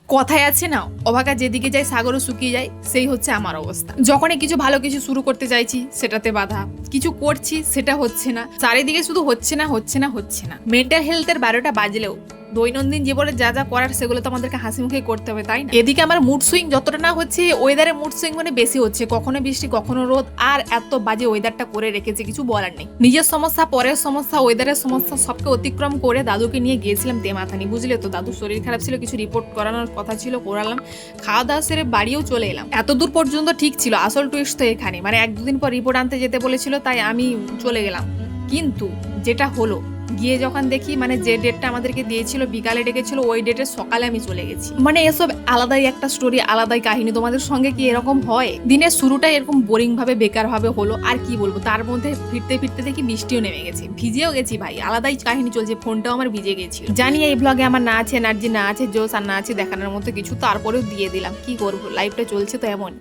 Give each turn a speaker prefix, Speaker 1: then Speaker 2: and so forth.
Speaker 1: কথায় আছে না, অভাগা যেদিকে যায় সাগরও শুকিয়ে যায়, সেই হচ্ছে আমার অবস্থা। যখনই কিছু ভালো কিছু শুরু করতে চাইছি সেটাতে বাধা, কিছু করছি সেটা হচ্ছে না, চারিদিকে শুধু হচ্ছে না হচ্ছে না হচ্ছে না। মেন্টাল হেলথের 12টা বাজলেও দৈনন্দিন জীবনে যা যা করার সেগুলো তো আমাদেরকে হাসি মুখে করতে হবে, তাই না? এদিকে আমার মুড সুইং যতটা না হচ্ছে, ওয়েদারের মুড সুইং মানে বেশি হচ্ছে, কখনো বৃষ্টি কখনো রোদ, আর এত বাজে ওয়েদারটা করে রেখেছে কিছু বলার নেই। নিজের সমস্যা, পরের সমস্যা, ওয়েদারের সমস্যা সবকে অতিক্রম করে দাদুকে নিয়ে গিয়েছিলাম তেমাথানি, বুঝলে তো। দাদুর শরীর খারাপ ছিল, কিছু রিপোর্ট করানোর কথা ছিল, করালাম। খাওয়া দাওয়া সেরে বাড়িও চলে এলাম। এত দূর পর্যন্ত ঠিক ছিল, আসল টুইস্ট তো এখানে। মানে 1-2 দিন পর রিপোর্ট আনতে যেতে বলেছিল, তাই আমি চলে গেলাম। কিন্তু যেটা হলো, গিয়ে যখন দেখি মানে যে ডেটটা আমাদেরকে দিয়েছিল, বিকালে ডেকেছিল, ওই ডেটের সকালে আমি চলে গেছি। মানে এসব আলাদাই একটা স্টোরি, আলাদাই কাহিনী। তোমাদের সঙ্গে কি এরকম হয়? দিনের শুরুটা এরকম বোরিং ভাবে, বেকার ভাবে হলো, আর কি বলবো। তার মধ্যে ফিরতে ফিরতে দেখি বৃষ্টিও নেমে গেছে, ভিজেও গেছি ভাই, আলাদাই কাহিনী চলছে। ফোনটাও আমার ভিজে গেছিল। জানি এই ব্লগে আমার না আছে এনার্জি, না আছে জোশ, আর না আছে দেখানোর মতো কিছু, তারপরেও দিয়ে দিলাম। কি করবো, লাইফটা চলছে তো এমন।